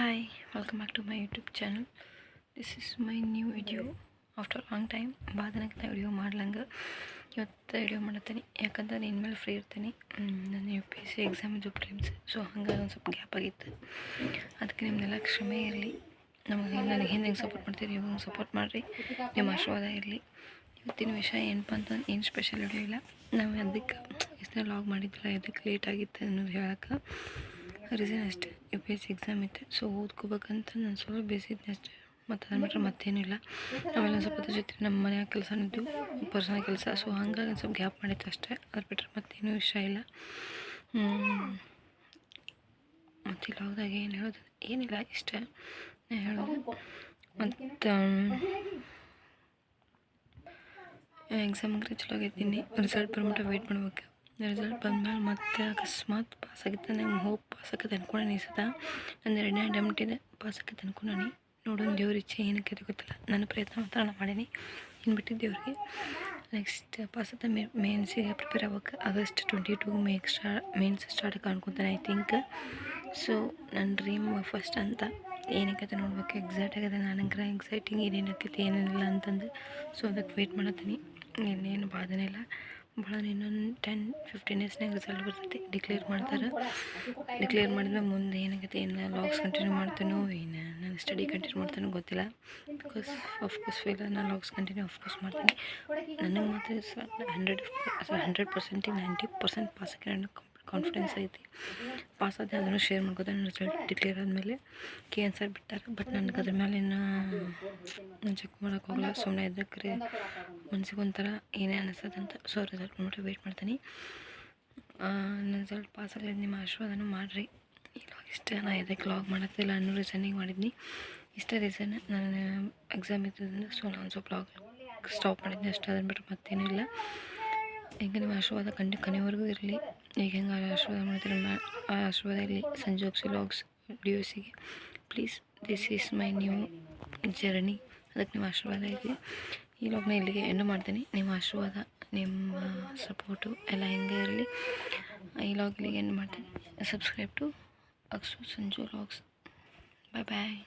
Hi, welcome back to my YouTube channel. This is my new video after a long time. ಬಾದನಕ್ಕೆ video ಮಾಡ್ಲಂಗೆ ಇವತ್ತು video ಮಾಡತ್ತೀನಿ ಯಾಕಂದ್ರೆ ಇನ್ಮೇಲೆ ಫ್ರೀ ಇರ್ತೀನಿ. ನಾನು UPSC ಎಕ್ಸಾಮ್ ಇದು ಪ್ರಿಲಿಮ್ಸ್, ಸೊ ಹಂಗಾಗಿ ಒಂದು ಸ್ವಲ್ಪ ಗ್ಯಾಪ್ ಆಗಿತ್ತು. ಅದಕ್ಕೆ ನಿಮ್ಮನ್ನೆಲ್ಲ ಕ್ಷಮೆ ಇರಲಿ. ನನಗೆ ಹಿಂದೆ ಸಪೋರ್ಟ್ ಮಾಡ್ತೀರಿ, ಇವಾಗ ಸಪೋರ್ಟ್ ಮಾಡಿರಿ, ನಿಮ್ಮ ಆಶೀರ್ವಾದ ಇರಲಿ. ಇವತ್ತಿನ ವಿಷಯ ಏನಪ್ಪ ಅಂತ ಏನು ಸ್ಪೆಷಲ್ ವಿಡಿಯೋ ಇಲ್ಲ. ನಾವು ಅದಕ್ಕೆ ಎಷ್ಟು ಲಾಗ್ ಮಾಡಿದ್ದಿಲ್ಲ, ಅದಕ್ಕೆ ಲೇಟ್ ಆಗಿತ್ತು ಅನ್ನೋದು ಹೇಳೋಕ್ಕೆ ರೀಸನ್ ಅಷ್ಟೇ. UPSC ಎಕ್ಸಾಮ್ ಇತ್ತು, ಸೊ ಓದ್ಕೋಬೇಕಂತ ನಾನು ಸ್ವಲ್ಪ ಬಿಸಿ ಇದ್ದೆ ಅಷ್ಟೇ. ಮತ್ತು ಅದು ಬಿಟ್ಟರೆ ಮತ್ತೇನೂ ಇಲ್ಲ. ಆಮೇಲೆ ಒಂದು ಸ್ವಲ್ಪ ಜೊತೆ ನಮ್ಮ ಮನೆಯ ಕೆಲಸನಿದ್ದು ಪರ್ಸನಲ್ ಕೆಲಸ, ಸೊ ಹಂಗಾಗಿ ಒಂದು ಸ್ವಲ್ಪ ಗ್ಯಾಪ್ ಮಾಡಿತ್ತು ಅಷ್ಟೇ. ಅದು ಬಿಟ್ಟರೆ ಮತ್ತೇನೂ ವಿಷಯ ಇಲ್ಲ. ಮತ್ತು ಲಾಗ್ದಾಗ ಏನು ಹೇಳೋದು ಏನಿಲ್ಲ, ಇಷ್ಟ ಹೇಳೋದು. ಮತ್ತು ಎಕ್ಸಾಮ್ಗೆ ಚಲೋ ಆಗಿದ್ದೀನಿ. ರಿಸಲ್ಟ್ ಬಂದ್ಬಿಟ್ಟು ವೆಯ್ಟ್ ಮಾಡ್ಬೇಕು. ರಿಸಲ್ಟ್ ಬಂದಮೇಲೆ ಮತ್ತೆ ಅಕಸ್ಮಾತ್ ಪಾಸ್ ಆಗಿತ್ತು, ನಂಗೆ ಹೋಪ್ ಪಾಸ್ ಆಕತ್ತೆ ಅನ್ಕೊಂಡೇನಿ. ಈ ಸತ ನನ್ನ 2ನೇ ಅಟೆಂಪ್ಟ್ ಇದೆ, ಪಾಸ್ ಆಕತ್ತೆ ಅನ್ಕೊಂಡೇನಿ. ನೋಡೋಣ ದೇವ್ರ ಇಚ್ಛೆ ಏನಕ್ಕೆ ಅದು ಗೊತ್ತಿಲ್ಲ. ನಾನು ಪ್ರಯತ್ನ ಮಾತ್ರ ನಾನು ಮಾಡೀನಿ, ಇನ್ನು ಬಿಟ್ಟಿದ್ದು ದೇವ್ರಿಗೆ. ನೆಕ್ಸ್ಟ್ ಪಾಸ್ ಆದ ಮೇನ್ಸಿಗೆ ಪ್ರಿಪೇರ್ ಆಗ್ಬೇಕು. August 22 ಮೇನ್ಸ್ ಸ್ಟಾರ್ಟ್ ಅನ್ಕೊತಾನೆ ಐ ಥಿಂಕ್. ಸೊ ನನ್ನ ಡ್ರೀಮ್ ಫಸ್ಟ್ ಅಂತ ಏನಕ್ಕೈತೆ ನೋಡ್ಬೇಕು. ಎಕ್ಸಾಕ್ಟ್ ಆಗಿದೆ ನನಗೆ ಎಕ್ಸೈಟಿಂಗ್ ಏನೇನಕ್ಕೈತೆ ಏನೇನಿಲ್ಲ ಅಂತಂದು. ಸೊ ಅದಕ್ಕೆ ವೆಯ್ಟ್ ಮಾಡತ್ತೀನಿ. ಇನ್ನೇನು ಬಾಧನಿಲ್ಲ, ಭಾಳ ಇನ್ನೊಂದು 10-15 ಡೇಸ್ನಾಗ ರಿಸಲ್ಟ್ ಬರ್ತೈತಿ. ಡಿಕ್ಲೇರ್ ಮಾಡ್ತಾರೆ. ಡಿಕ್ಲೇರ್ ಮಾಡಿದ್ರೆ ಮುಂದೆ ಏನಾಗೈತೆ, ಏನು ಲಾಗ್ಸ್ ಕಂಟಿನ್ಯೂ ಮಾಡ್ತೀನೋ ಏನು ನಾನು ಸ್ಟಡಿ ಕಂಟಿನ್ಯೂ ಮಾಡ್ತಾನೋ ಗೊತ್ತಿಲ್ಲ. ಬಿಕಾಸ್ ಆಫ್ಕೋರ್ಸ್ ಫೇಲ್ ನಾನು ಲಾಗ್ಸ್ ಕಂಟಿನ್ಯೂ ಆಫ್ಕೋರ್ಸ್ ಮಾಡ್ತೀನಿ. ನನಗೆ ಮಾತ್ರ 100%ಗೆ 90% ಪಾಸ್ ಆಗಿ ನನಗೆ ಕಾನ್ಫಿಡೆನ್ಸ್ ಐತಿ. ಪಾಸ್ ಆದ ಅದನ್ನು ಶೇರ್ ಮಾಡ್ಕೋತಾರೆ. ನನ್ನ ರಿಸಲ್ಟ್ ಡಿಕ್ಲೇರ್ ಆದಮೇಲೆ ಆನ್ಸರ್ ಬಿಟ್ಟಾರೆ. ಬಟ್ ನನಗೆ ಅದ್ರ ಮೇಲೆ ನಾನು ಚೆಕ್ ಮಾಡೋಕೆ ಹೋಗಲ್ಲ. ಸುಮ್ಮನೆ ಇದಕ್ಕೆ ಮನ್ಸಿಗೆ ಒಂಥರ ಏನೇ ಅನಿಸ್ತದಂತ. ಸೊ ರಿಸಲ್ಟ್ ಬಂದ್ಬಿಟ್ಟು ವೆಯ್ಟ್ ಮಾಡ್ತೀನಿ. ನನ್ನ ರಿಸಲ್ಟ್ ಪಾಸ್ ಆಗಲಿದ್ದು ನಿಮ್ಮ ಆಶೀರ್ವಾದನೂ ಮಾಡಿರಿ. ಈ ಲಾಗ್ ಇಷ್ಟ. ನಾನು ಇದಕ್ಕೆ ಲಾಗ್ ಮಾಡೋದಿಲ್ಲ ಅನ್ನೋ ರೀಸನ್ನಿಗೆ ಮಾಡಿದ್ನಿ. ಇಷ್ಟೇ ರೀಸನ್. ನಾನು ಎಕ್ಸಾಮ್ ಇದ್ದದಿಂದ ಸೊ ನಾನು ಸ್ವಲ್ಪ ಲಾಗ್ ಸ್ಟಾಪ್ ಮಾಡಿದ್ದೆ ಅಷ್ಟೇ. ಅದನ್ನು ಬಿಟ್ಟರೆ ಮತ್ತೇನೂ ಇಲ್ಲ. ಈಗ ನಿಮ್ಮ ಆಶೀರ್ವಾದ ಕೊನೆವರೆಗೂ ಇರಲಿ. ಈಗ ಹೆಂಗೆ ಆಶೀರ್ವಾದ ಮಾಡ್ತೀರ ಆ ಆಶೀರ್ವಾದ ಇರಲಿ. ಸಂಜೋಗ್ಸಿ ಲಾಗ್ಸ್ ವಿಡಿಯೋಸಿಗೆ please. This is my new journey. ಅದಕ್ಕೆ ನಿಮ್ಮ ಆಶೀರ್ವಾದ ಇರಲಿ. ಈ ಲಾಗ್ನ ಇಲ್ಲಿಗೆ ಎಂಡ್ ಮಾಡ್ತೀನಿ. ನಿಮ್ಮ ಆಶೀರ್ವಾದ, ನಿಮ್ಮ ಸಪೋರ್ಟು ಎಲ್ಲ ಹೆಂಗೆ ಇರಲಿ. ಈ ಲಾಗ್ ಇಲ್ಲಿಗೆ ಎಂಡ್ ಮಾಡ್ತೀನಿ. Subscribe to Aksu Sanju logs. Bye bye.